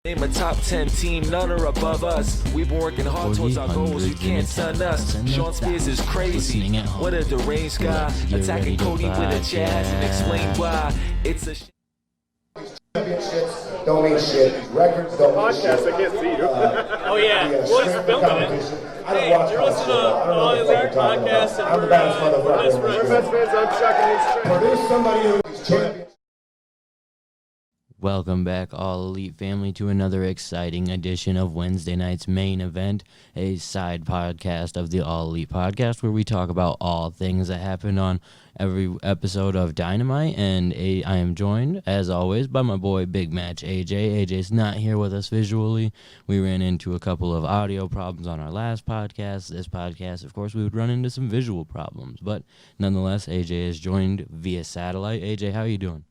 Name a top 10 team, none are above us. We've been working hard towards our goals, you can't stun us. Sean Spears is crazy, what a deranged guy. Attacking Cody with a jazz and explain why. It's a Championships don't mean shit. Records don't mean shit. Podcast, I can't see you. Oh yeah, well he's filming it. Hey, you're listening to All Elite Podcast and I'm the baddest motherfucker. We're best friends, I'm chucking these straight. Produce somebody who's champion. Welcome back, All Elite family, to another exciting edition of Wednesday night's main event, a side podcast of the All Elite podcast where we talk about all things that happened on every episode of Dynamite. And I am joined, as always, by my boy Big Match AJ. AJ's not here with us visually. We ran into a couple of audio problems on our last podcast. This podcast, of course, we would run into some visual problems. But nonetheless, AJ is joined via satellite. AJ, how are you doing?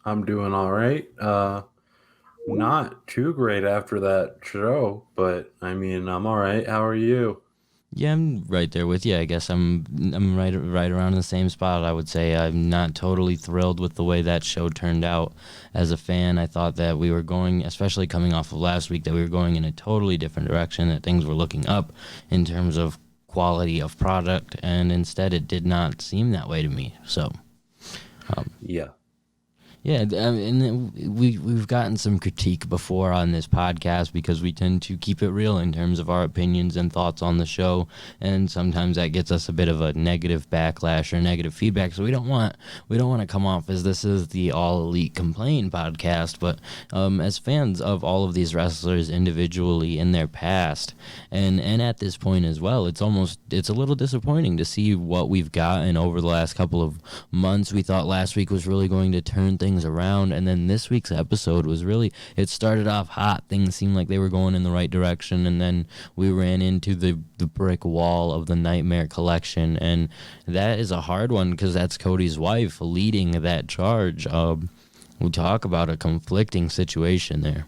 I'm doing all right. Not too great after that show, but I mean, I'm all right. How are you? Yeah, I'm right there with you. I guess I'm right around the same spot. I would say I'm not totally thrilled with the way that show turned out. As a fan, I thought that we were going, especially coming off of last week, that we were going in a totally different direction, that things were looking up in terms of quality of product, and instead it did not seem that way to me. So, Yeah. Yeah, and we've gotten some critique before on this podcast because we tend to keep it real in terms of our opinions and thoughts on the show, and sometimes that gets us a bit of a negative backlash or negative feedback. So we don't want to come off as this is the All Elite Complain podcast, but as fans of all of these wrestlers individually in their past and at this point as well, it's a little disappointing to see what we've gotten over the last couple of months. We thought last week was really going to turn things around, and then this week's episode was really, it started off hot. Things seemed like they were going in the right direction, and then we ran into the brick wall of the Nightmare Collection, and that is a hard one because that's Cody's wife leading that charge. We talk about a conflicting situation there.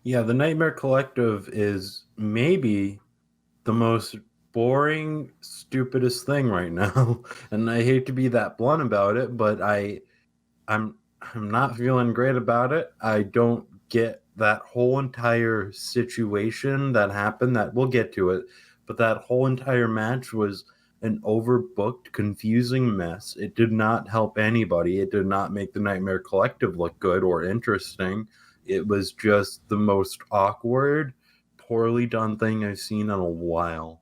Yeah, the Nightmare Collective is maybe the most boring, stupidest thing right now. And I hate to be that blunt about it, but I'm not feeling great about it. I don't get that whole entire situation that happened. That we'll get to it, but that whole entire match was an overbooked, confusing mess. It did not help anybody. It did not make the Nightmare Collective look good or interesting. It was just the most awkward, poorly done thing I've seen in a while.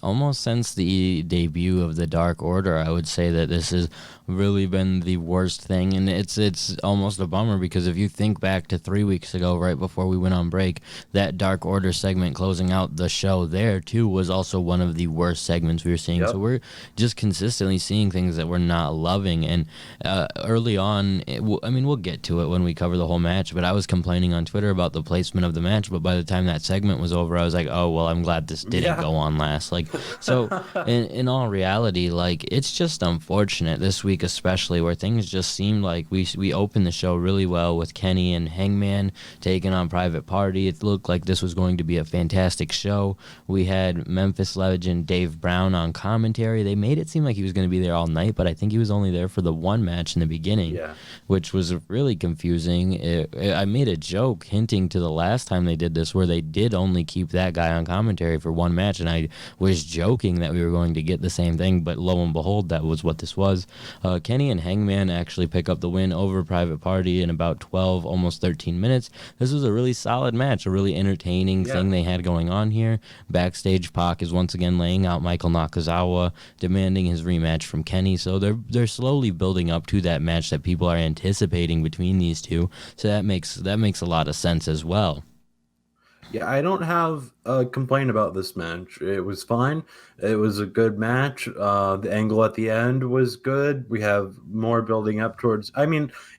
Almost since the debut of the Dark Order, I would say that this has really been the worst thing, and it's almost a bummer because if you think back to 3 weeks ago, right before we went on break, that Dark Order segment closing out the show there too was also one of the worst segments we were seeing. Yep. So we're just consistently seeing things that we're not loving, and early on, we'll get to it when we cover the whole match, but I was complaining on Twitter about the placement of the match, but by the time that segment was over, I was like, oh, well, I'm glad this didn't go on last. So in all reality, it's just unfortunate this week, especially where things just seemed like we opened the show really well with Kenny and Hangman taking on Private Party. It looked like this was going to be a fantastic show. We had Memphis legend Dave Brown on commentary. They made it seem like he was going to be there all night, but I think he was only there for the one match in the beginning, which was really confusing. I made a joke hinting to the last time they did this where they did only keep that guy on commentary for one match, and I was joking that we were going to get the same thing, but lo and behold, that was what this was. Kenny and Hangman actually pick up the win over Private Party in about 12, almost 13 minutes. This was a really solid match, a really entertaining thing they had going on here. Backstage, Pac is once again laying out Michael Nakazawa, demanding his rematch from Kenny, so they're slowly building up to that match that people are anticipating between these two, so that makes a lot of sense as well. Yeah, I don't have a complaint about this match. It was fine. It was a good match. The angle at the end was good. We have more building up towards...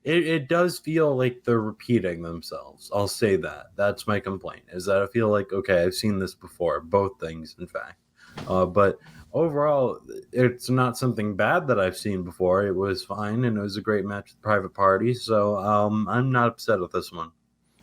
it does feel like they're repeating themselves. I'll say that. That's my complaint, is that I feel like, okay, I've seen this before. Both things, in fact. But overall, it's not something bad that I've seen before. It was fine, and it was a great match with Private Party. So I'm not upset with this one.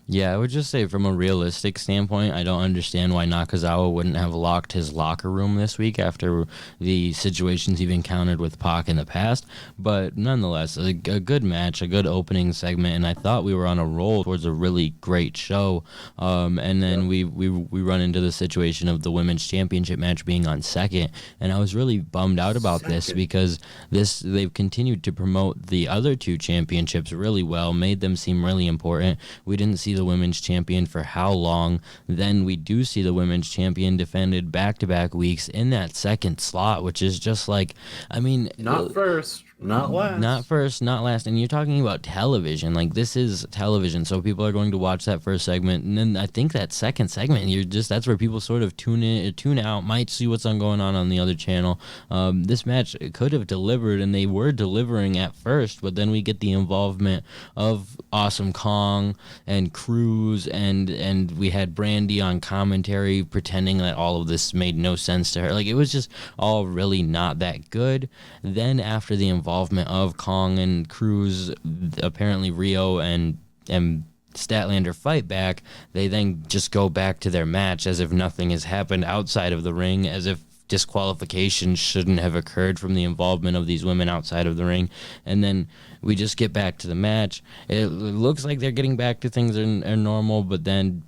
Yeah, I would just say from a realistic standpoint, I don't understand why Nakazawa wouldn't have locked his locker room this week after the situations he's encountered with Pac in the past. But nonetheless, a good match, a good opening segment, and I thought we were on a roll towards a really great show. And then we run into the situation of the women's championship match being on second, and I was really bummed out about this because they've continued to promote the other two championships really well, made them seem really important. We didn't see the women's champion for how long? Then we do see the women's champion defended back-to-back weeks in that second slot, which is just like, I mean... Not first, not last. Not first, not last. And you're talking about television. Like, this is television, so people are going to watch that first segment. And then I think that second segment, that's where people sort of tune out, might see what's going on the other channel. This match could have delivered, and they were delivering at first, but then we get the involvement of Awesome Kong and Cruz, and we had Brandy on commentary pretending that all of this made no sense to her. Like, it was just all really not that good. Then after the involvement of Kong and Cruz, apparently Riho and Statlander fight back, they then just go back to their match as if nothing has happened outside of the ring, as if disqualification shouldn't have occurred from the involvement of these women outside of the ring. And then we just get back to the match. It looks like they're getting back to things are normal, but then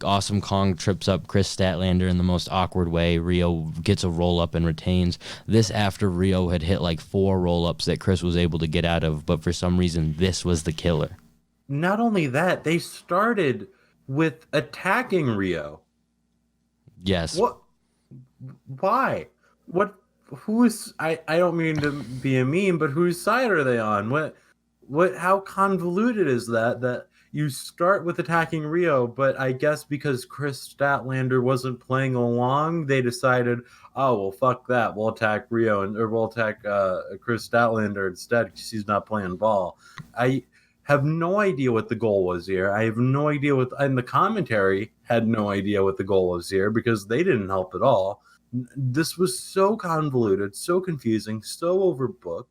Awesome Kong trips up Chris Statlander in the most awkward way. Riho gets a roll-up and retains. This after Riho had hit like 4 roll-ups that Chris was able to get out of, but for some reason this was the killer. Not only that, they started with attacking Riho. Yes. What? Why? What? Who's? I don't mean to be a meme, but whose side are they on? What? How convoluted is that? That you start with attacking Riho, but I guess because Chris Statlander wasn't playing along, they decided, oh well, fuck that. We'll attack Riho or we'll attack Chris Statlander instead because he's not playing ball. I have no idea what the goal was here. I have no idea and the commentary had no idea what the goal was here because they didn't help at all. This was so convoluted, so confusing, so overbooked.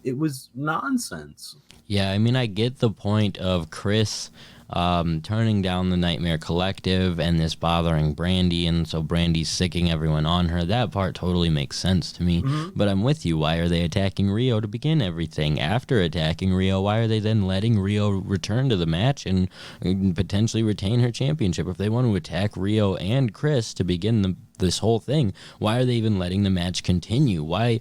It was nonsense. Yeah, I mean, I get the point of Chris turning down the Nightmare Collective and this bothering Brandy, and so Brandy's sicking everyone on her. That part totally makes sense to me. Mm-hmm. But I'm with you. Why are they attacking Riho to begin everything? After attacking Riho, why are they then letting Riho return to the match and potentially retain her championship? If they want to attack Riho and Chris to begin this whole thing, why are they even letting the match continue? Why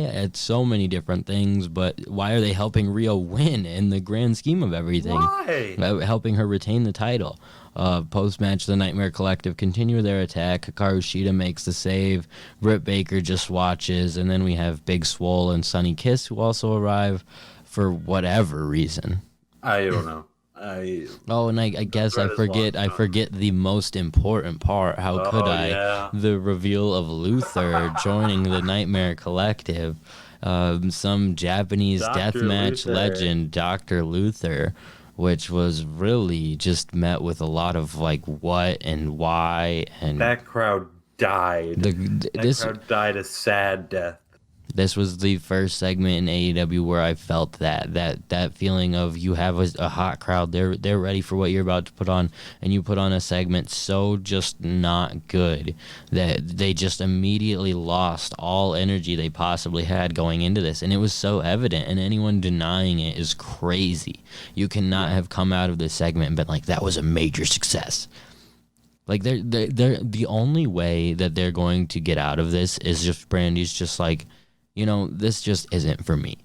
at so many different things, but why are they helping Riho win in the grand scheme of everything? Why? Helping her retain the title. Post-match, the Nightmare Collective continue their attack. Hikaru Shida makes the save. Britt Baker just watches, and then we have Big Swole and Sonny Kiss who also arrive for whatever reason. I don't know. And I guess I forget the most important part. How could I? Yeah. The reveal of Luther joining the Nightmare Collective. Some Japanese deathmatch legend, Dr. Luther, which was really just met with a lot of like what and why, and that crowd died. That crowd died a sad death. This was the first segment in AEW where I felt that feeling of you have a hot crowd. They're ready for what you're about to put on, and you put on a segment so just not good that they just immediately lost all energy they possibly had going into this, and it was so evident. And anyone denying it is crazy. You cannot have come out of this segment and been like, that was a major success. Like they're the only way that they're going to get out of this is just Brandy's just like, this just isn't for me,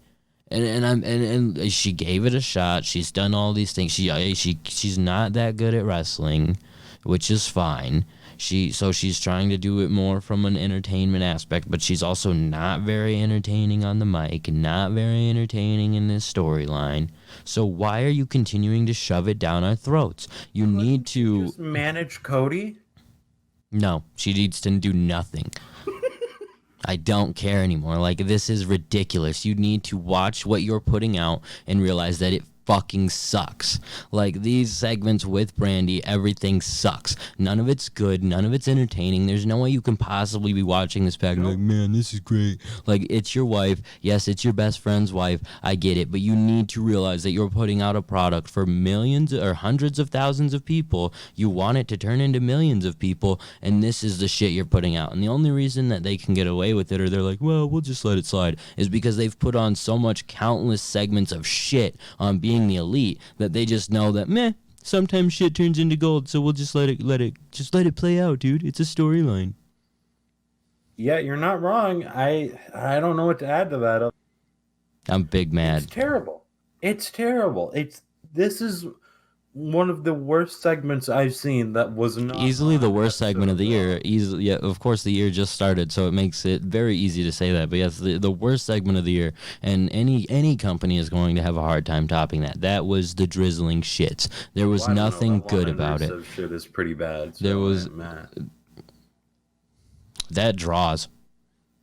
and she gave it a shot. She's done all these things. She's not that good at wrestling, which is fine. She's trying to do it more from an entertainment aspect, but she's also not very entertaining on the mic, not very entertaining in this storyline. So why are you continuing to shove it down our throats? You need to just manage Cody. No, she needs to do nothing. I don't care anymore. Like, this is ridiculous. You need to watch what you're putting out and realize that fucking sucks. Like, these segments with Brandy, everything sucks. None of it's good. None of it's entertaining. There's no way you can possibly be watching this pack and be like, man, this is great. Like, it's your wife. Yes, it's your best friend's wife. I get it. But you need to realize that you're putting out a product for millions or hundreds of thousands of people. You want it to turn into millions of people, and this is the shit you're putting out. And the only reason that they can get away with it, or they're like, well, we'll just let it slide, is because they've put on so much countless segments of shit on being the elite that they just know that, meh, sometimes shit turns into gold, so we'll just let it play out, dude. It's a storyline. Yeah, you're not wrong. I don't know what to add to that. I'm big mad. It's terrible. This is one of the worst segments I've seen that was not easily the worst segment of the year. Easily, yeah. Of course, the year just started, so it makes it very easy to say that. But yes, the worst segment of the year, and any company is going to have a hard time topping that. That was the drizzling shits. There was nothing good about it. Shit is pretty bad. So there was that draws.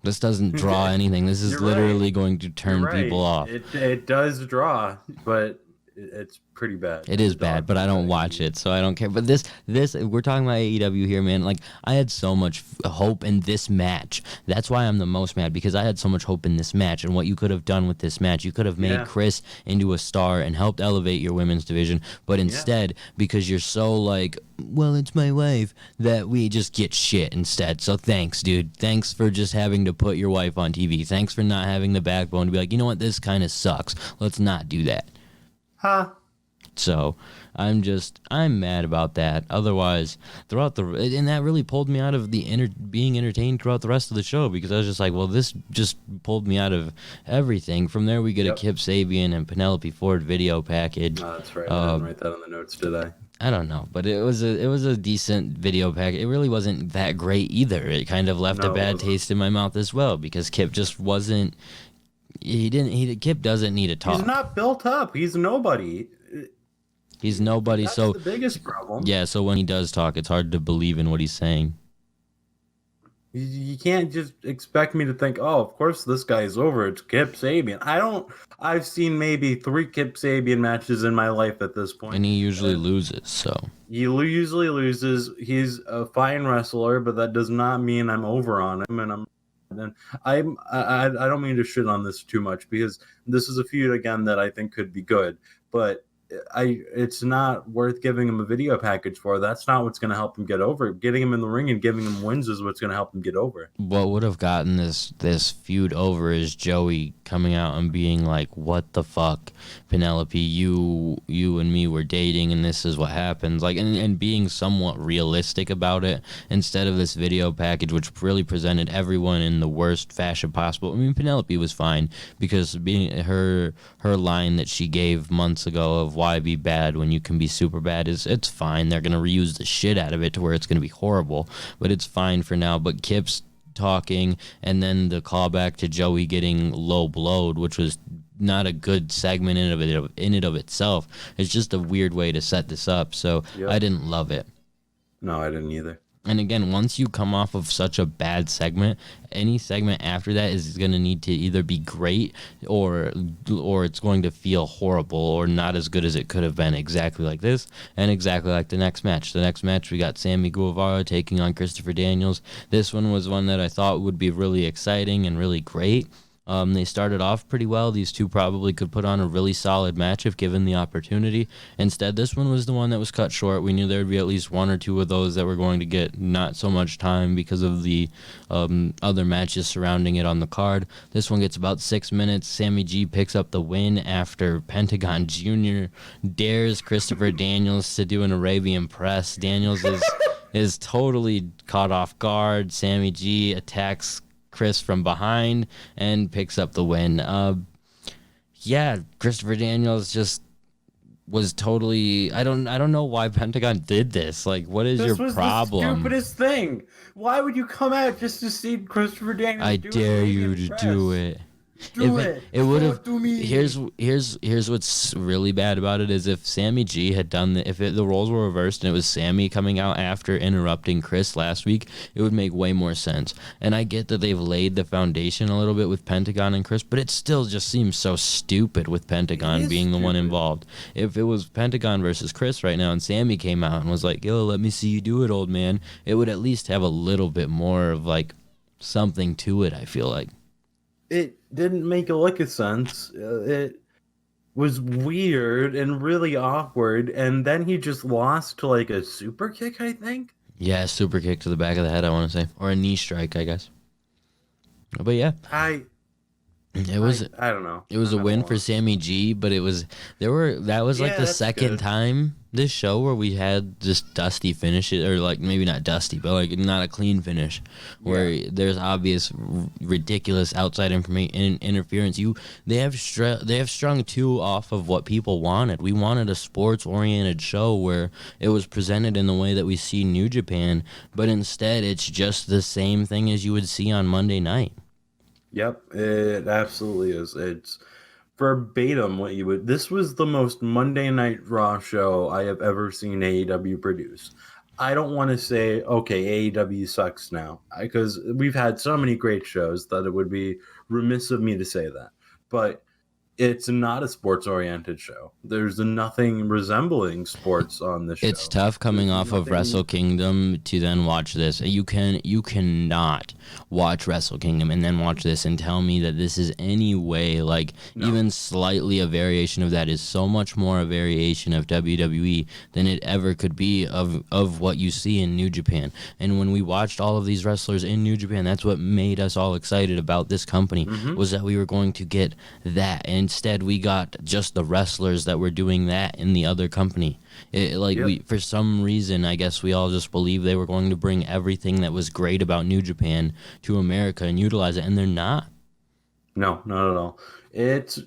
This doesn't draw anything. This is literally going to turn people off. It does draw, but it's pretty bad. It is bad, but I don't watch it, so I don't care. But this, we're talking about AEW here, man. Like, I had so much hope in this match. That's why I'm the most mad, because I had so much hope in this match and what you could have done with this match. You could have made Chris into a star and helped elevate your women's division, but instead, because you're so like, well, it's my wife, that we just get shit instead. So thanks, dude. Thanks for just having to put your wife on TV. Thanks for not having the backbone to be like, you know what, this kind of sucks. Let's not do that. Huh. So I'm mad about that. Otherwise, and that really pulled me out of being entertained throughout the rest of the show, because I was just like, well, this just pulled me out of everything. From there, we get a Kip Sabian and Penelope Ford video package. Oh, that's right. I didn't write that on the notes, did I? I don't know, but it was a decent video package. It really wasn't that great either. It kind of left a bad taste in my mouth as well, because Kip just wasn't. Kip doesn't need to talk. He's not built up. He's nobody. He's nobody. That's so the biggest problem. Yeah. So when he does talk, it's hard to believe in what he's saying. You can't just expect me to think, oh, of course this guy's over. It's Kip Sabian. I've seen maybe 3 Kip Sabian matches in my life at this point. And he usually loses, so. He usually loses. He's a fine wrestler, but that does not mean I'm over on him. And I don't mean to shit on this too much, because this is a feud again that I think could be good, but it's not worth giving him a video package for. That's not what's going to help him get over. Getting him in the ring and giving him wins is what's going to help him get over. What would have gotten this feud over is Joey coming out and being like, what the fuck, Penelope, you and me were dating and this is what happens. Like, and being somewhat realistic about it, instead of this video package, which really presented everyone in the worst fashion possible. I mean, Penelope was fine, because being her line that she gave months ago of why be bad when you can be super bad, it's fine. They're gonna reuse the shit out of it to where it's gonna be horrible, but it's fine for now. But Kip's talking, and then the callback to Joey getting low blowed, which was not a good segment in and of itself. It's just a weird way to set this up, so I didn't love it. No, I didn't either. And again, once you come off of such a bad segment, any segment after that is going to need to either be great or it's going to feel horrible or not as good as it could have been, exactly like this and exactly like the next match. The next match, we got Sammy Guevara taking on Christopher Daniels. This one was one that I thought would be really exciting and really great. They started off pretty well. These two probably could put on a really solid match if given the opportunity. Instead, this one was the one that was cut short. We knew there would be at least one or two of those that were going to get not so much time because of the other matches surrounding it on the card. This one gets about 6 minutes. Sammy G picks up the win after Pentagon Jr. dares Christopher Daniels to do an Arabian press. Daniels is totally caught off guard. Sammy G attacks Chris from behind and picks up the win. Christopher Daniels just was totally. I don't know why Pentagon did this. Like, what is your problem? This was the stupidest thing. Why would you come out just to see Christopher Daniels? I dare you to do it. It would have. Here's what's really bad about it is if Sammy G had done the roles were reversed and it was Sammy coming out after interrupting Chris last week, it would make way more sense. And I get that they've laid the foundation a little bit with Pentagon and Chris, but it still just seems so stupid with Pentagon being the one involved. If it was Pentagon versus Chris right now and Sammy came out and was like, "Yo, let me see you do it, old man," it would at least have a little bit more of like something to it. I feel like. It didn't make a lick of sense. It was weird and really awkward, and then he just lost to like a super kick, I think. Yeah, super kick to the back of the head, I want to say, or a knee strike, I guess. But yeah, I don't know. It was a win for Sammy G, but that was like the second time this show where we had just dusty finishes, or like maybe not dusty, but like not a clean finish, where there's obvious ridiculous outside interference. They have strung two off of what people wanted. We wanted a sports oriented show where it was presented in the way that we see New Japan, but instead it's just the same thing as you would see on Monday night. Yep, it absolutely is. It's verbatim what you would. This was the most Monday Night Raw show I have ever seen AEW produce. I don't want to say, okay, AEW sucks now, because we've had so many great shows that it would be remiss of me to say that. But it's not a sports-oriented show. There's nothing resembling sports on this show. It's tough coming off of Wrestle Kingdom to then watch this. You cannot watch Wrestle Kingdom and then watch this and tell me that this is any way like even slightly a variation of that. Is so much more a variation of WWE than it ever could be of what you see in New Japan. And when we watched all of these wrestlers in New Japan, that's what made us all excited about this company, was that we were going to get that. And instead, we got just the wrestlers that were doing that in the other company. We, for some reason, I guess we all just believed they were going to bring everything that was great about New Japan to America and utilize it, and they're not. No, not at all. It's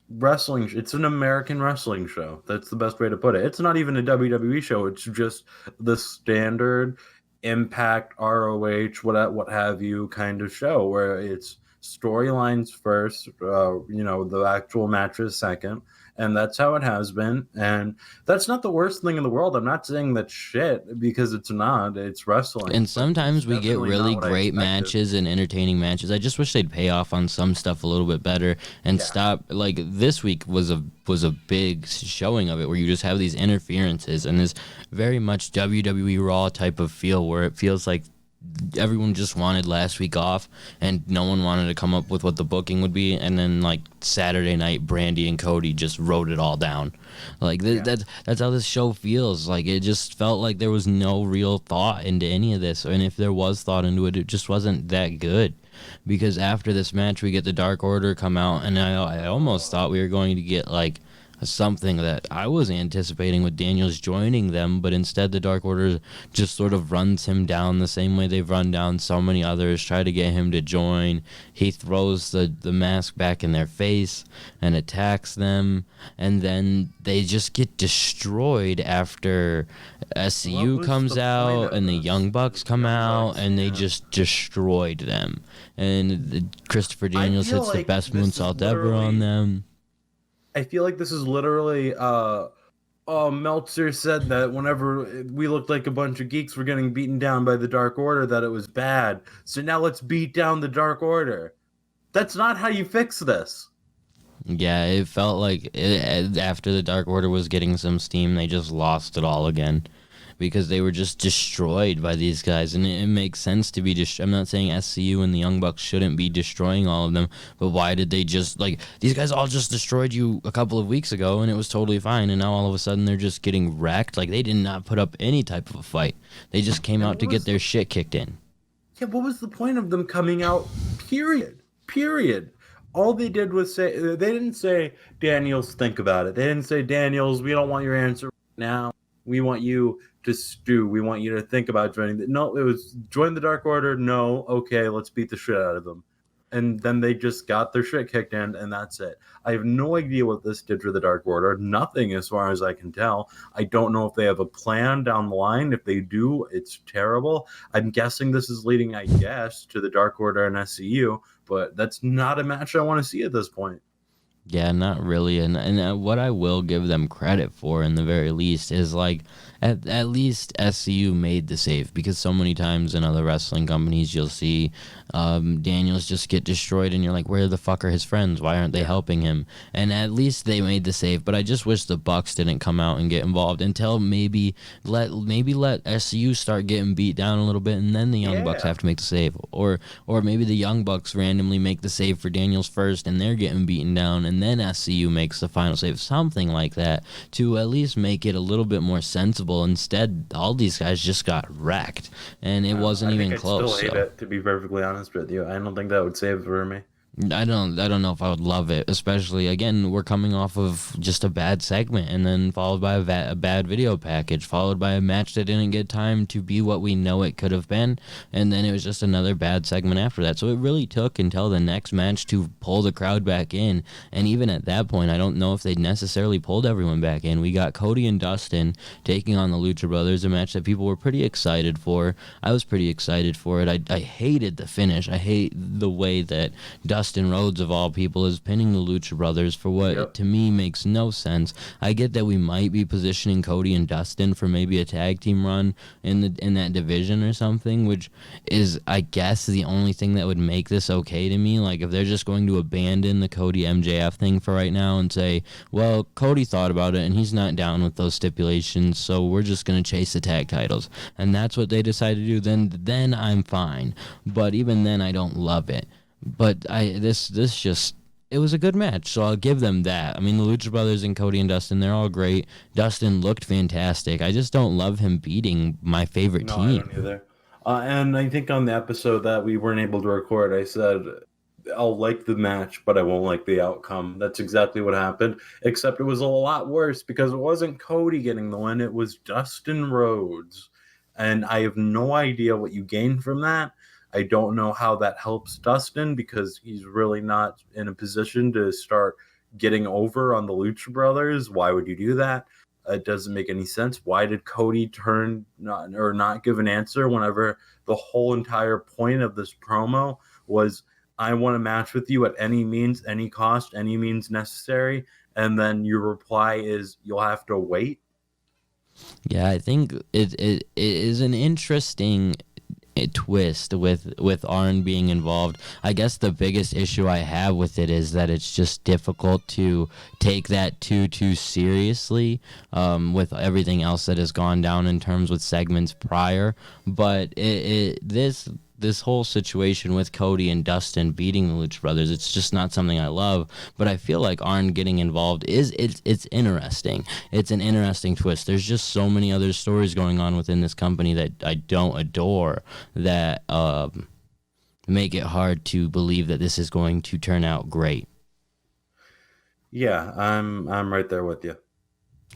wrestling. It's an American wrestling show. That's the best way to put it. It's not even a WWE show. It's just the standard Impact, ROH, what have you kind of show where it's storylines first, the actual matches second, and that's how it has been. And that's not the worst thing in the world. I'm not saying that's shit, because it's not. It's wrestling. And sometimes we get really great matches and entertaining matches. I just wish they'd pay off on some stuff a little bit better and stop. Like this week was a big showing of it, where you just have these interferences and this very much WWE Raw type of feel, where it feels like everyone just wanted last week off and no one wanted to come up with what the booking would be, and then like Saturday night Brandy and Cody just wrote it all down. Like that's how this show feels. Like it just felt like there was no real thought into any of this, and if there was thought into it, it just wasn't that good. Because after this match we get the Dark Order come out, and I almost thought we were going to get like something that I was anticipating with Daniels joining them, but instead the Dark Order just sort of runs him down the same way they've run down so many others, try to get him to join. He throws the mask back in their face and attacks them, and then they just get destroyed after SCU comes out and the Young Bucks come out, and they just destroyed them. And Christopher Daniels hits the best moonsault ever on them. I feel like this is literally, Meltzer said that whenever we looked like a bunch of geeks were getting beaten down by the Dark Order, that it was bad. So now let's beat down the Dark Order. That's not how you fix this. Yeah, it felt like after the Dark Order was getting some steam, they just lost it all again. Because they were just destroyed by these guys, and it makes sense to be I'm not saying SCU and the Young Bucks shouldn't be destroying all of them, but why did they just, like, these guys all just destroyed you a couple of weeks ago, and it was totally fine, and now all of a sudden they're just getting wrecked? Like, they did not put up any type of a fight. They just came out to get their shit kicked in. Yeah, what was the point of them coming out, period? All they did was say, they didn't say, Daniels, think about it. They didn't say, Daniels, we don't want your answer now. We want you to stew. We want you to think about joining. No, it was join the Dark Order. No, okay, let's beat the shit out of them. And then they just got their shit kicked in, and that's it. I have no idea what this did for the Dark Order. Nothing, as far as I can tell. I don't know if they have a plan down the line. If they do, it's terrible. I'm guessing this is leading, to the Dark Order and SCU, but that's not a match I want to see at this point. Yeah, not really. And what I will give them credit for, in the very least, is like at least SCU made the save, because so many times in other wrestling companies you'll see Daniels just get destroyed, and you're like, where the fuck are his friends? Why aren't they helping him? And at least they made the save. But I just wish the Bucks didn't come out and get involved until maybe let SCU start getting beat down a little bit, and then the Young Bucks have to make the save, or maybe the Young Bucks randomly make the save for Daniels first, and they're getting beaten down, and then SCU makes the final save, something like that, to at least make it a little bit more sensible. Instead, all these guys just got wrecked, and it wasn't even close. I still hate it, to be perfectly honest with you. I don't think that would save for me. I don't know if I would love it, especially, again, we're coming off of just a bad segment, and then followed by a bad video package, followed by a match that didn't get time to be what we know it could have been, and then it was just another bad segment after that. So it really took until the next match to pull the crowd back in, and even at that point, I don't know if they'd necessarily pulled everyone back in. We got Cody and Dustin taking on the Lucha Brothers, a match that people were pretty excited for. I was pretty excited for it. I hated the finish. I hate the way that Dustin Rhodes, of all people, is pinning the Lucha Brothers for what to me makes no sense. I get that we might be positioning Cody and Dustin for maybe a tag team run in that division or something, which is, I guess, the only thing that would make this okay to me. Like, if they're just going to abandon the Cody MJF thing for right now and say, well, Cody thought about it and he's not down with those stipulations, so we're just going to chase the tag titles, and that's what they decide to do, then I'm fine. But even then, I don't love it. But this just, it was a good match, so I'll give them that. I mean, the Lucha Brothers and Cody and Dustin, they're all great. Dustin looked fantastic. I just don't love him beating my favorite team. I don't either. And I think on the episode that we weren't able to record, I said, I'll like the match, but I won't like the outcome. That's exactly what happened, except it was a lot worse because it wasn't Cody getting the win. It was Dustin Rhodes. And I have no idea what you gained from that. I don't know how that helps Dustin because he's really not in a position to start getting over on the Lucha Brothers. Why would you do that? It doesn't make any sense. Why did Cody not give an answer whenever the whole entire point of this promo was, I want a match with you at any means, any cost, any means necessary, and then your reply is, you'll have to wait? Yeah, I think it is an interesting twist with Arn being involved. I guess the biggest issue I have with it is that it's just difficult to take that too seriously with everything else that has gone down in terms with segments prior. But this whole situation with Cody and Dustin beating the Lucha Brothers, it's just not something I love. But I feel like Arn getting involved it's interesting. It's an interesting twist. There's just so many other stories going on within this company that I don't adore that make it hard to believe that this is going to turn out great. Yeah, I'm right there with you.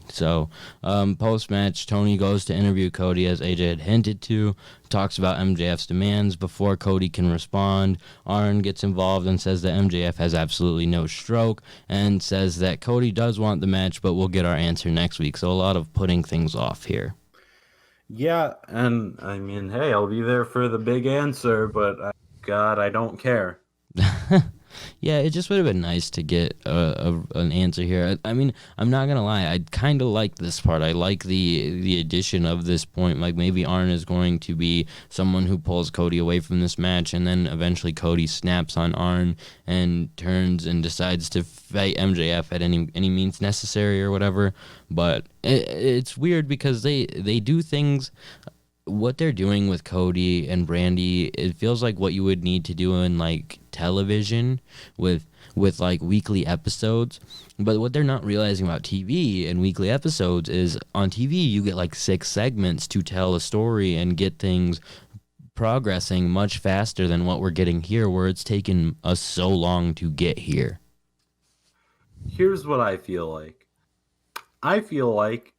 So, post-match, Tony goes to interview Cody, as AJ had hinted to, talks about MJF's demands. Before Cody can respond, Arn gets involved and says that MJF has absolutely no stroke, and says that Cody does want the match, but we'll get our answer next week. So a lot of putting things off here. Yeah, and I mean, hey, I'll be there for the big answer, but God, I don't care. Yeah, it just would have been nice to get an answer here. I mean, I'm not going to lie. I kind of like this part. I like the addition of this point. Like, maybe Arn is going to be someone who pulls Cody away from this match, and then eventually Cody snaps on Arn and turns and decides to fight MJF at any means necessary or whatever. But it's weird because they do things... What they're doing with Cody and Brandy, it feels like what you would need to do in like television with like weekly episodes. But what they're not realizing about TV and weekly episodes is on TV you get like 6 segments to tell a story and get things progressing much faster than what we're getting here, where it's taken us so long to get here. Here's what I feel like. I feel like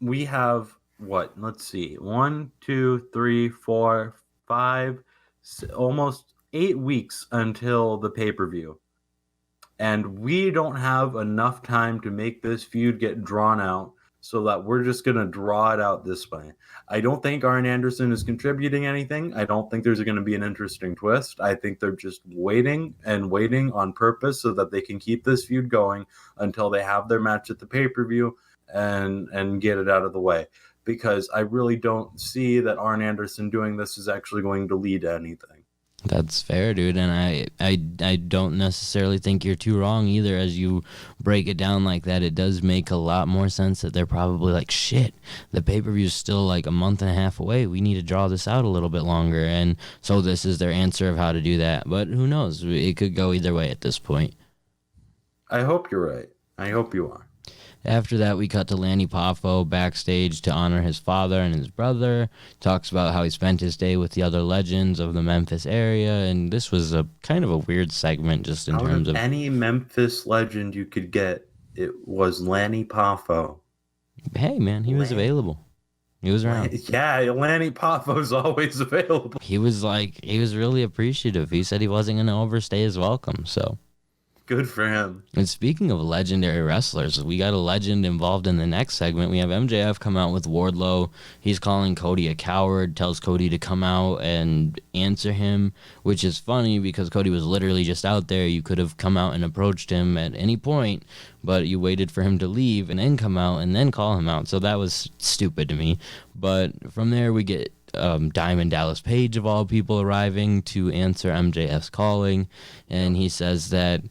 we have let's see, 1, 2, 3, 4, 5, almost 8 weeks until the pay-per-view, and we don't have enough time to make this feud get drawn out. so that we're just going to draw it out this way. I don't think Arn Anderson is contributing anything. I don't think there's going to be an interesting twist. I think they're just waiting on purpose so that they can keep this feud going until they have their match at the pay-per-view and get it out of the way. Because I really don't see that Arn Anderson doing this is actually going to lead to anything. That's fair, dude, and I don't necessarily think you're too wrong either. As you break it down like that, it does make a lot more sense that they're probably like, shit, the pay-per-view is still like a month and a half away. We need to draw this out a little bit longer, and so this is their answer of how to do that. But who knows? It could go either way at this point. I hope you're right. I hope you are. After that, we cut to Lanny Poffo backstage to honor his father and his brother. Talks about how he spent his day with the other legends of the Memphis area, and this was a kind of a weird segment just in terms of any Memphis legend you could get. It was Lanny Poffo. Hey, man, he was available. He was around. Yeah, Lanny Poffo's always available. He was really appreciative. He said he wasn't going to overstay his welcome, so. Good for him. And speaking of legendary wrestlers, we got a legend involved in the next segment. We have MJF come out with Wardlow. He's calling Cody a coward, tells Cody to come out and answer him, which is funny because Cody was literally just out there. You could have come out and approached him at any point, but you waited for him to leave and then come out and then call him out. So that was stupid to me. But from there, we get Diamond Dallas Page, of all people, arriving to answer MJF's calling. And he says that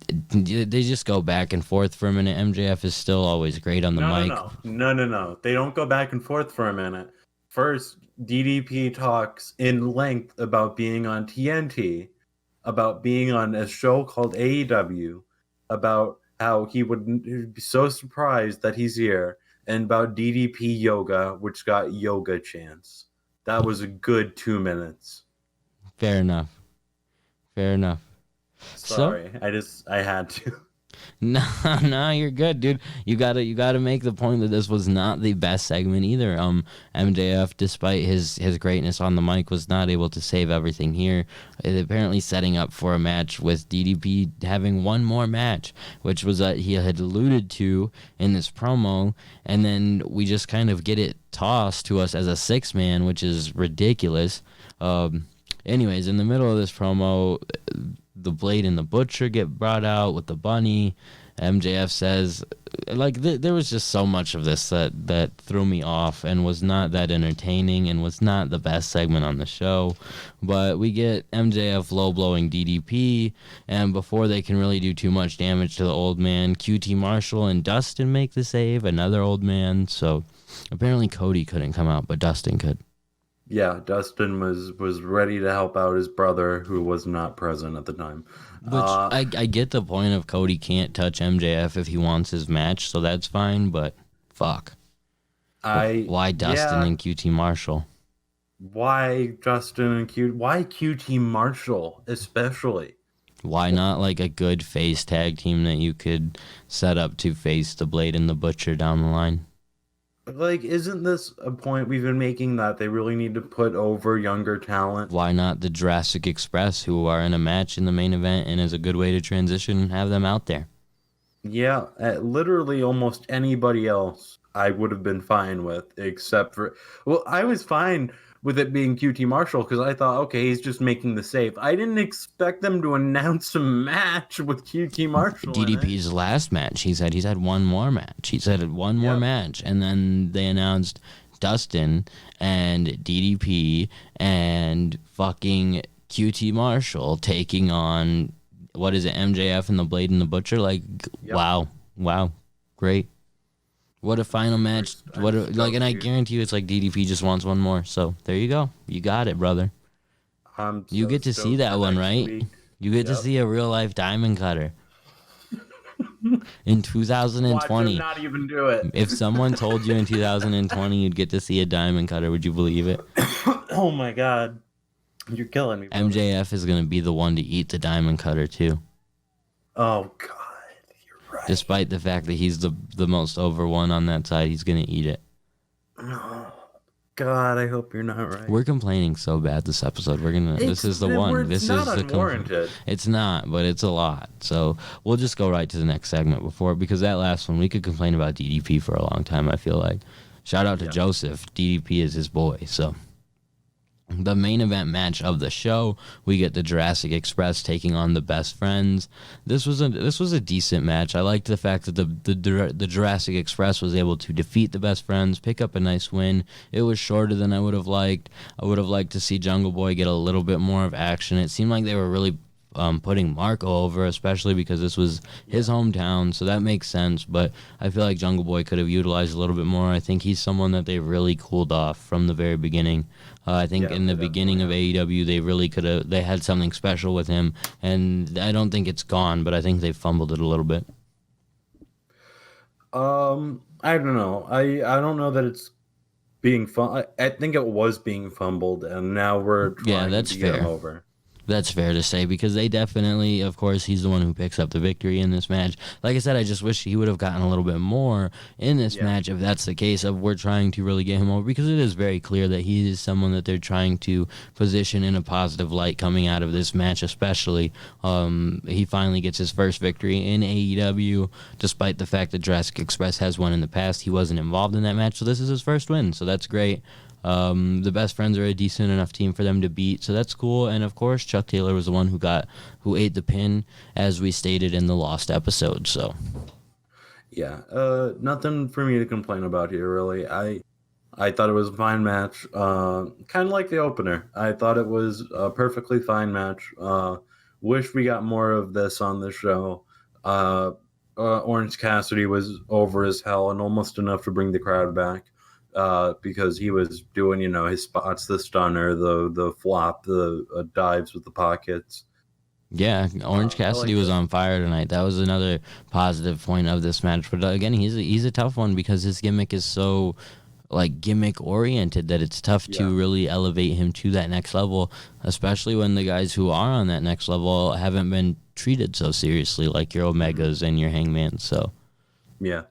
they just go back and forth for a minute. MJF is still always great on the mic. No. They don't go back and forth for a minute. First, DDP talks in length about being on TNT, about being on a show called AEW, about how he would be so surprised that he's here, and about DDP Yoga, which got yoga chants. That was a good 2 minutes. Fair enough. Sorry, I had to. No, you're good, dude. You gotta make the point that this was not the best segment either. MJF, despite his greatness on the mic, was not able to save everything here. Apparently setting up for a match with DDP having one more match, which was that he had alluded to in this promo, and then we just kind of get it tossed to us as a 6-man, which is ridiculous. Anyways, in the middle of this promo, the Blade and the Butcher get brought out with the bunny. MJF says, there was just so much of this that threw me off and was not that entertaining and was not the best segment on the show. But we get MJF low-blowing DDP, and before they can really do too much damage to the old man, QT Marshall and Dustin make the save, another old man. So apparently Cody couldn't come out, but Dustin could. Yeah, Dustin was ready to help out his brother, who was not present at the time. Which I get the point of Cody can't touch MJF if he wants his match, so that's fine, but fuck. Why Dustin and QT Marshall? Why Dustin and why QT Marshall especially? Why not like a good face tag team that you could set up to face the Blade and the Butcher down the line? Like, isn't this a point we've been making that they really need to put over younger talent? Why not the Jurassic Express, who are in a match in the main event and is a good way to transition and have them out there? Yeah, literally almost anybody else I would have been fine with, except for... Well, I was fine with it being QT Marshall because I thought, okay, he's just making the save. I didn't expect them to announce a match with QT Marshall. DDP's last match, he said he's had one more match. He said one more match, and then they announced Dustin and DDP and fucking QT Marshall taking on, what is it, MJF and the Blade and the Butcher? Like, wow, great. What a final match. And I guarantee you it's like DDP just wants one more. So there you go. You got it, brother. You get to see that one, right? You get to see a real life diamond cutter. In 2020. Watch him not even do it. If someone told you in 2020 you'd get to see a diamond cutter, would you believe it? Oh my God. You're killing me, brother. MJF is going to be the one to eat the diamond cutter too. Oh God. Right. Despite the fact that he's the most over one on that side, he's going to eat it. God, I hope you're not right. We're complaining so bad this episode. This is the one. This not is the unwarranted. It's not, but it's a lot. So we'll just go right to the next segment because that last one we could complain about DDP for a long time. I feel like. Shout out to Joseph. DDP is his boy. So. The main event match of the show, we get the Jurassic Express taking on the Best Friends. This was a decent match. I liked the fact that the Jurassic Express was able to defeat the Best Friends, pick up a nice win. It was shorter than I would have liked. I would have liked to see Jungle Boy get a little bit more of action. It seemed like they were really putting Marco over, especially because this was his hometown, so that makes sense. But I feel like Jungle Boy could have utilized a little bit more. I think he's someone that they really cooled off from the very beginning. I think in the beginning of AEW, they really they had something special with him, and I don't think it's gone, but I think they fumbled it a little bit. I don't know. I don't know that it's being I think it was being fumbled, and now we're trying to get him over. That's fair to say, because they definitely, of course, he's the one who picks up the victory in this match. Like I said, I just wish he would have gotten a little bit more in this match if that's the case of we're trying to really get him over, because it is very clear that he is someone that they're trying to position in a positive light coming out of this match, especially. He finally gets his first victory in AEW, despite the fact that Jurassic Express has won in the past. He wasn't involved in that match, so this is his first win, so that's great. The Best Friends are a decent enough team for them to beat, so that's cool. And of course, Chuck Taylor was the one who ate the pin, as we stated in the Lost episode. So, nothing for me to complain about here, really. I thought it was a fine match, kind of like the opener. I thought it was a perfectly fine match. Wish we got more of this on the show. Orange Cassidy was over as hell and almost enough to bring the crowd back. Because he was doing, his spots, the stunner, the flop, the dives with the pockets. Yeah, Orange Cassidy was on fire tonight. That was another positive point of this match. But again, he's a tough one because his gimmick is so gimmick oriented that it's tough to really elevate him to that next level, especially when the guys who are on that next level haven't been treated so seriously, like your Omegas and your Hangman. So yeah.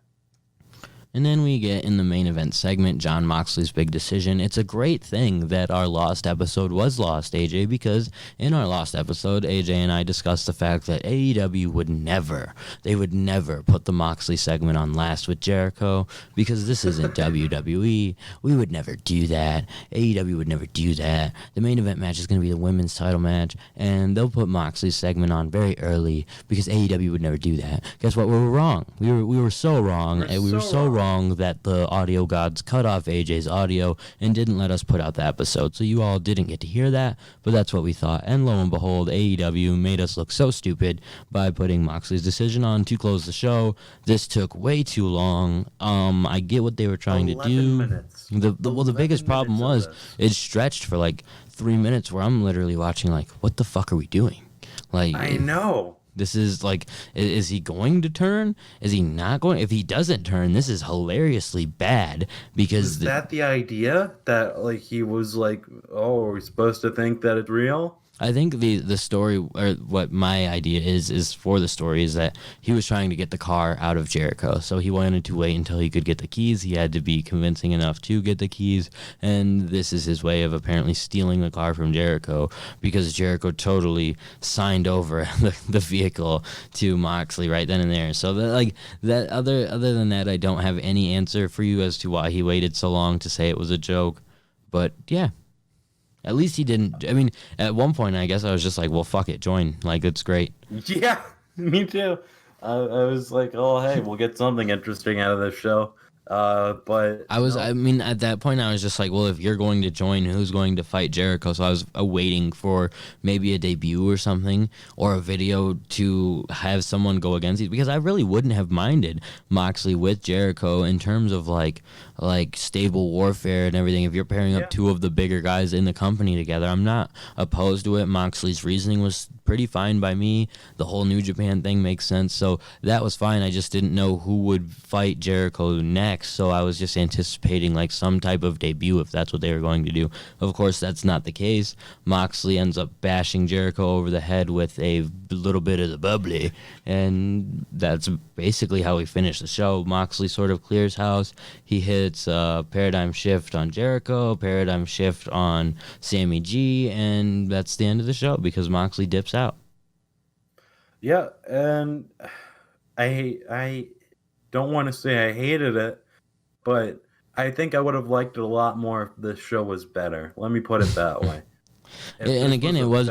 And then we get in the main event segment, Jon Moxley's big decision. It's a great thing that our Lost episode was Lost, AJ, because in our Lost episode, AJ and I discussed the fact that AEW would never put the Moxley segment on last with Jericho, because this isn't WWE. We would never do that. AEW would never do that. The main event match is going to be the women's title match, and they'll put Moxley's segment on very early because AEW would never do that. Guess what? We were wrong. We were so wrong. We were so wrong that the audio gods cut off AJ's audio and didn't let us put out the episode. So you all didn't get to hear that, but that's what we thought. And lo and behold, AEW made us look so stupid by putting Moxley's decision on to close the show. This took way too long. I get what they were trying to do. Minutes. The biggest problem was it stretched for 3 minutes where I'm literally watching what the fuck are we doing? I know. This is is he going to turn? Is he not going? If he doesn't turn, this is hilariously bad because... Is that the idea? That he was oh, are we supposed to think that it's real? I think the story, or what my idea is for the story, is that he was trying to get the car out of Jericho. So he wanted to wait until he could get the keys. He had to be convincing enough to get the keys. And this is his way of apparently stealing the car from Jericho, because Jericho totally signed over the vehicle to Moxley right then and there. So that other than that, I don't have any answer for you as to why he waited so long to say it was a joke. But yeah. At least he didn't. I mean, at one point, I guess I was just well, fuck it, join. It's great. Yeah, me too. I was oh, hey, we'll get something interesting out of this show. But at that point, I was just well, if you're going to join, who's going to fight Jericho? So I was waiting for maybe a debut or something, or a video to have someone go against it, because I really wouldn't have minded Moxley with Jericho in terms of stable warfare and everything. If you're pairing up two of the bigger guys in the company together, I'm not opposed to it. Moxley's reasoning was pretty fine by me. The whole New Japan thing makes sense, so that was fine. I just didn't know who would fight Jericho next, so I was just anticipating some type of debut if that's what they were going to do. Of course, that's not the case. Moxley ends up bashing Jericho over the head with a little bit of the bubbly, and that's basically how we finished the show. Moxley sort of clears house. He hit it's a paradigm shift on Jericho, paradigm shift on Sammy G, and that's the end of the show because Moxley dips out. Yeah, and I don't want to say I hated it, but I think I would have liked it a lot more if the show was better. Let me put it that way. And again, it would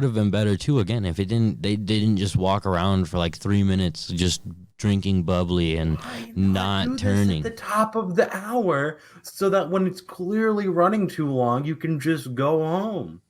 have been better too. Again, if it didn't, they didn't just walk around for like 3 minutes just drinking bubbly and not turning at the top of the hour, so that when it's clearly running too long, you can just go home.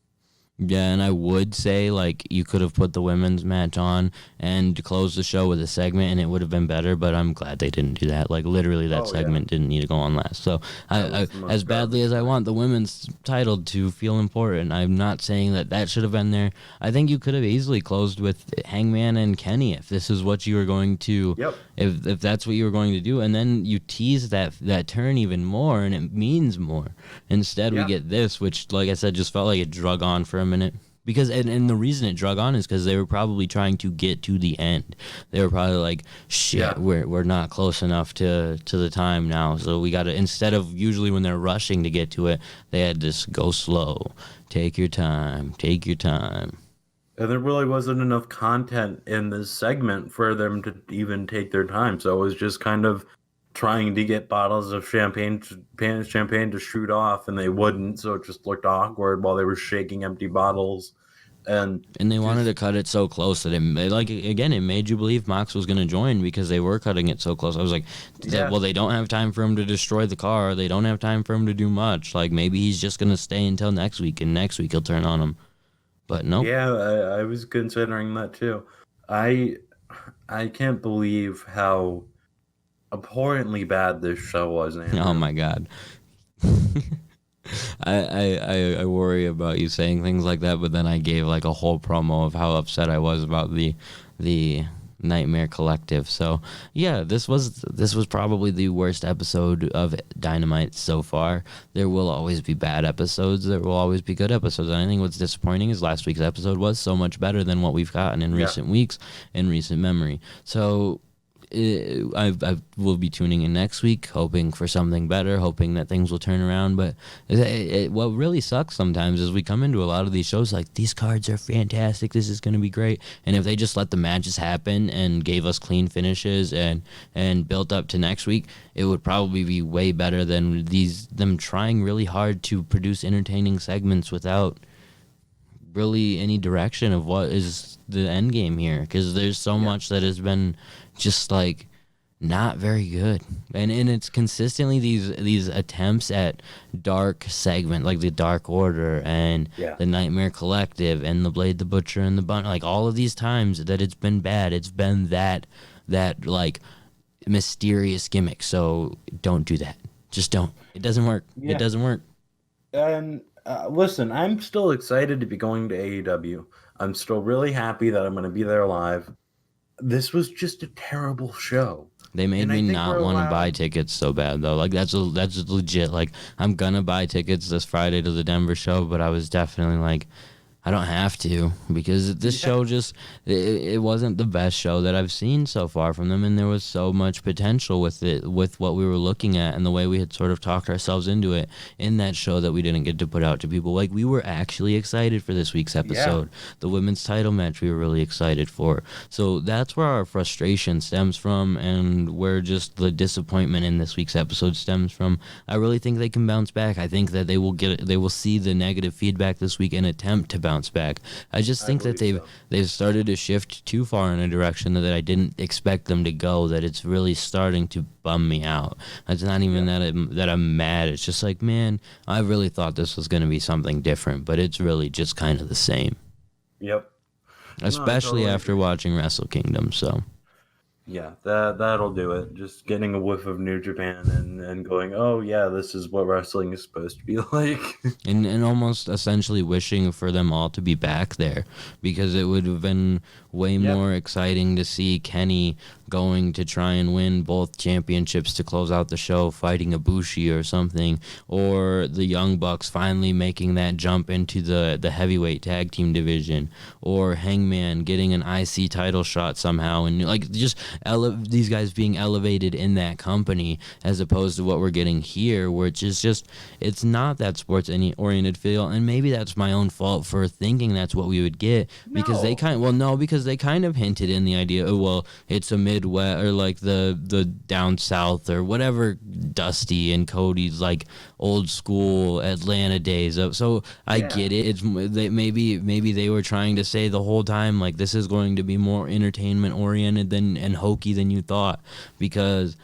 Yeah, and I would say, like, you could have put the women's match on and closed the show with a segment, and it would have been better, but I'm glad they didn't do that. Like, literally, that segment didn't need to go on last. So, I as badly as I want the women's title to feel important, I'm not saying that should have been there. I think you could have easily closed with Hangman and Kenny if this is what you were going to... Yep. If that's what you were going to do, and then you tease that turn even more, and it means more. Instead, we get this, which, like I said, just felt like it drug on for a minute. Because and the reason it drug on is because they were probably trying to get to the end. They were probably like, shit, we're not close enough to the time now. So we got to, instead of usually when they're rushing to get to it, they had to go slow. Take your time. Take your time. And there really wasn't enough content in this segment for them to even take their time. So it was just kind of trying to get bottles of champagne to shoot off, and they wouldn't. So it just looked awkward while they were shaking empty bottles. And they wanted to cut it so close that it made you believe Mox was going to join because they were cutting it so close. I was like, well, they don't have time for him to destroy the car. They don't have time for him to do much. Like, maybe he's just going to stay until next week, and next week he'll turn on him. But no. Yeah, I was considering that too. I can't believe how abhorrently bad this show was, Andrew. Oh my god. I worry about you saying things like that, but then I gave like a whole promo of how upset I was about the Nightmare Collective. So yeah, this was probably the worst episode of Dynamite so far. There will always be bad episodes. There will always be good episodes. And I think what's disappointing is last week's episode was so much better than what we've gotten in recent weeks, in recent memory. So I will be tuning in next week, hoping for something better, hoping that things will turn around. But what really sucks sometimes is we come into a lot of these shows like, these cards are fantastic, this is going to be great. And if they just let the matches happen and gave us clean finishes and built up to next week, it would probably be way better than them trying really hard to produce entertaining segments without really any direction of what is the end game here, because there's so much that has been just like not very good, and it's consistently these attempts at dark segment, like the Dark Order and the Nightmare Collective and the Blade the Butcher and the Bun, like all of these times that it's been bad. It's been that like mysterious gimmick. So don't do that. Just don't. It doesn't work. It doesn't work. And listen, I'm still excited to be going to AEW. I'm still really happy that I'm going to be there live. This was just a terrible show. They made me not want to buy tickets so bad, though. Like, that's legit. Like, I'm going to buy tickets this Friday to the Denver show, but I was definitely like, I don't have to, because this show just, it wasn't the best show that I've seen so far from them, and there was so much potential with it, with what we were looking at and the way we had sort of talked ourselves into it in that show that we didn't get to put out to people. Like, we were actually excited for this week's episode. The women's title match we were really excited for. So that's where our frustration stems from, and where just the disappointment in this week's episode stems from. I really think they can bounce back. I think that they will see the negative feedback this week and attempt to bounce back. I just think that they've started to shift too far in a direction that I didn't expect them to go, that it's really starting to bum me out. It's not even that I'm mad. It's just like, man, I really thought this was going to be something different, but it's really just kind of the same. Yep. Especially after watching Wrestle Kingdom, so... Yeah, that'll do it. Just getting a whiff of New Japan and going, oh yeah, this is what wrestling is supposed to be like. and almost essentially wishing for them all to be back there, because it would have been way more exciting to see Kenny going to try and win both championships to close out the show, fighting Ibushi or something, or the Young Bucks finally making that jump into the heavyweight tag team division, or Hangman getting an IC title shot somehow, and like just these guys being elevated in that company, as opposed to what we're getting here, which is just, it's not that sports oriented feel. And maybe that's my own fault for thinking that's what we would get, because they kind of hinted in the idea, oh, well, it's a Midwest, or like the down south, or whatever, Dusty and Cody's like old school Atlanta days of. So I get it. It's maybe they were trying to say the whole time, like, this is going to be more entertainment oriented and hokey than you thought, because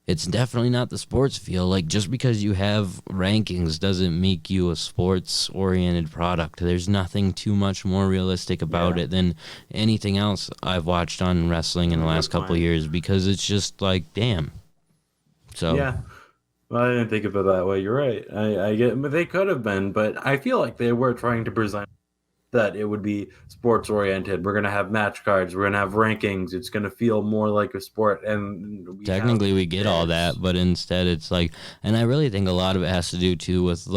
it's definitely not the sports feel. Like, just because you have rankings doesn't make you a sports-oriented product. There's nothing too much more realistic about it than anything else I've watched on wrestling in the last couple of years, because it's just like, damn. So yeah. Well, I didn't think of it that way. You're right. I get, but they could have been, but I feel like they were trying to present that it would be sports oriented. We're gonna have match cards. We're gonna have rankings. It's gonna feel more like a sport. And we get all that, but instead it's like, and I really think a lot of it has to do too with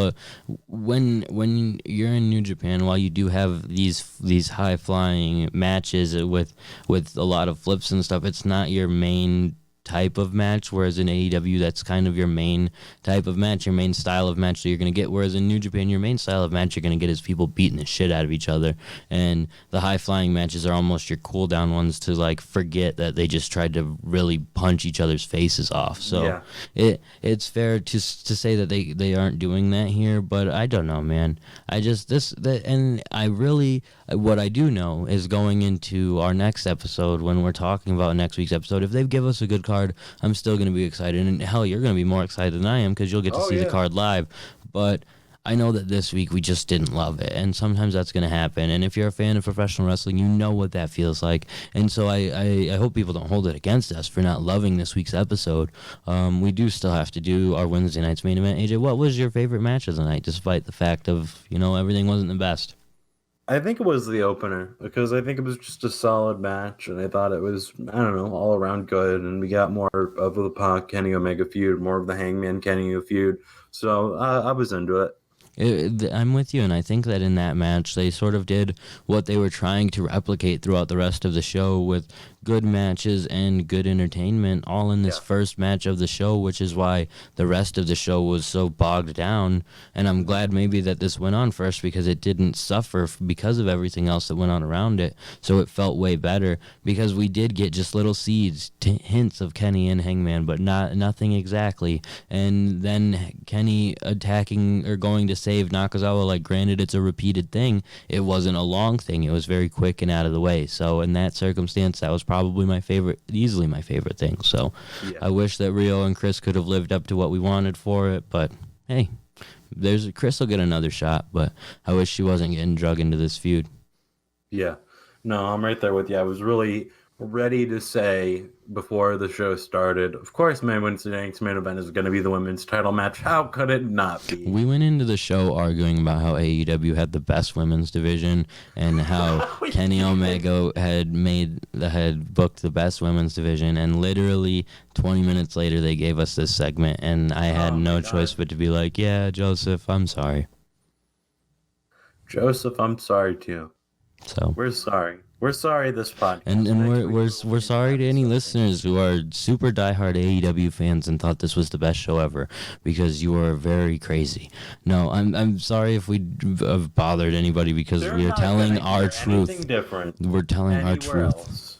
when you're in New Japan. While you do have these high flying matches with a lot of flips and stuff, it's not your main type of match, whereas in AEW that's kind of your main type of match, your main style of match that you're going to get, whereas in New Japan your main style of match you're going to get is people beating the shit out of each other, and the high flying matches are almost your cool down ones to like forget that they just tried to really punch each other's faces off. So it's fair to say that they aren't doing that here, but I don't know, man. What I do know is, going into our next episode, when we're talking about next week's episode, if they give us a good card, I'm still going to be excited. And hell, you're going to be more excited than I am, because you'll get to see the card live. But I know that this week we just didn't love it, and sometimes that's going to happen. And if you're a fan of professional wrestling, you know what that feels like. And so I hope people don't hold it against us for not loving this week's episode. We do still have to do our Wednesday night's main event. AJ, what was your favorite match of the night, despite the fact of, everything wasn't the best? I think it was the opener, because I think it was just a solid match, and I thought it was, I don't know, all around good, and we got more of the Pac Kenny Omega feud, more of the Hangman Kenny feud, so I was into it. I'm with you, and I think that in that match they sort of did what they were trying to replicate throughout the rest of the show, with good matches and good entertainment all in this first match of the show, which is why the rest of the show was so bogged down. And I'm glad maybe that this went on first, because it didn't suffer because of everything else that went on around it, so it felt way better, because we did get just little seeds, hints of Kenny and Hangman, but nothing exactly. And then Kenny attacking or going to save Nakazawa, like, granted it's a repeated thing, it wasn't a long thing, it was very quick and out of the way. So in that circumstance, that was probably easily my favorite thing. So I wish that Riho and Chris could have lived up to what we wanted for it, but hey, Chris will get another shot, but I wish she wasn't getting drug into this feud. Yeah, no, I'm right there with you. I was really ready to say before the show started, of course my Wednesday night's main event is going to be the women's title match. How could it not be? We went into the show arguing about how AEW had the best women's division, and how Kenny Omega had booked the best women's division, and literally 20 minutes later they gave us this segment, and I had no choice but to be like, yeah, Joseph, I'm sorry. Joseph, I'm sorry too. So we're sorry. We're sorry this podcast. And we're sorry to any listeners who are super diehard AEW fans and thought this was the best show ever, because you are very crazy. No, I'm sorry if we have bothered anybody, because we are telling our truth. Different. We're telling our truth. Else.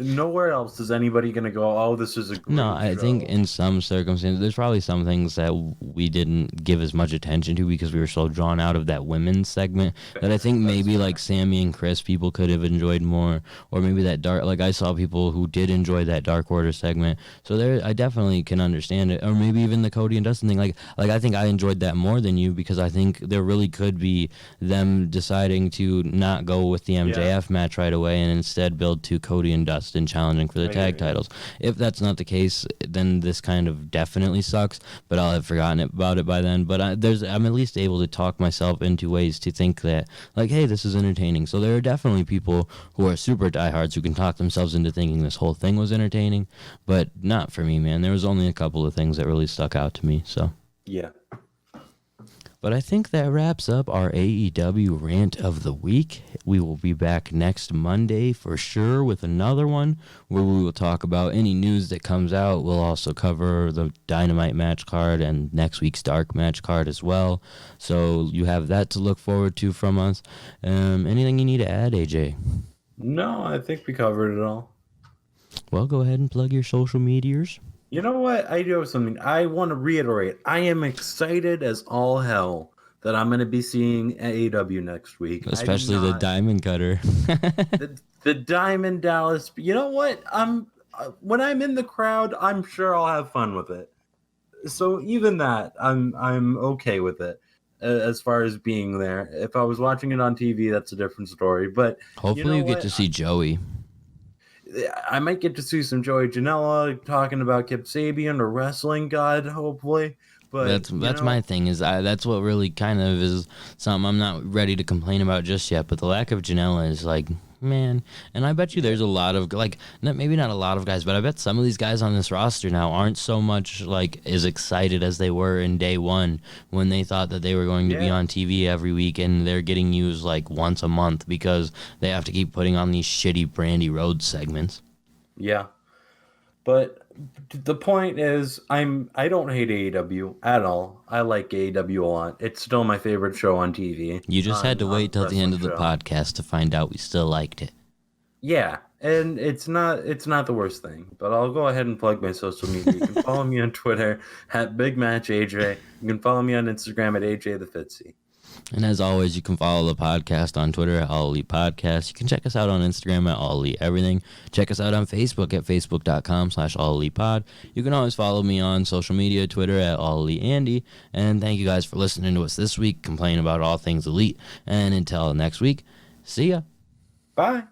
Nowhere else is anybody going to go, oh, this is a great No, I show. think in some circumstances, there's probably some things that we didn't give as much attention to because we were so drawn out of that women's segment, that I think maybe like Sammy and Chris, people could have enjoyed more, or maybe that dark, like I saw people who did enjoy that Dark Order segment. So there, I definitely can understand it. Or maybe even the Cody and Dustin thing. Like I think I enjoyed that more than you, because I think there really could be them deciding to not go with the MJF match right away and instead build to Cody and Dustin. announced and challenging for the tag titles. If that's not the case, then this kind of definitely sucks, but I'll have forgotten about it by then. But I'm at least able to talk myself into ways to think that, like, hey, this is entertaining. So there are definitely people who are super diehards who can talk themselves into thinking this whole thing was entertaining, but not for me, man. There was only a couple of things that really stuck out to me, so. Yeah. But I think that wraps up our AEW rant of the week. We will be back next Monday for sure with another one where we will talk about any news that comes out. We'll also cover the Dynamite match card and next week's Dark match card as well. So you have that to look forward to from us. Anything you need to add, AJ? No, I think we covered it all. Well, go ahead and plug your social medias. You know what? I do have something. I want to reiterate. I am excited as all hell that I'm going to be seeing AEW next week. Especially the Diamond Cutter. the Diamond Dallas. You know what? When I'm in the crowd, I'm sure I'll have fun with it. So even that, I'm okay with it as far as being there. If I was watching it on TV, that's a different story. But hopefully you get to see Joey. I might get to see some Joey Janela talking about Kip Sabian or wrestling God, hopefully. But that's my thing. That's what really kind of is something I'm not ready to complain about just yet. But the lack of Janela is like, man. And I bet you there's a lot of maybe not a lot of guys, but I bet some of these guys on this roster now aren't so much like as excited as they were in day one when they thought that they were going to be on TV every week, and they're getting used like once a month because they have to keep putting on these shitty Brandy Rhodes segments. Yeah, but the point is, I don't hate AEW at all. I like AEW a lot. It's still my favorite show on TV. You just had to wait till the end of the podcast to find out we still liked it. Yeah, and it's not the worst thing. But I'll go ahead and plug my social media. You can follow me on Twitter at BigMatchAJ. You can follow me on Instagram at AJTheFitzy. And as always, you can follow the podcast on Twitter at All Elite Podcast. You can check us out on Instagram at All Elite Everything. Check us out on Facebook at Facebook.com/All Elite Pod. You can always follow me on social media, Twitter at All Elite Andy. And thank you guys for listening to us this week, complaining about all things elite. And until next week, see ya. Bye.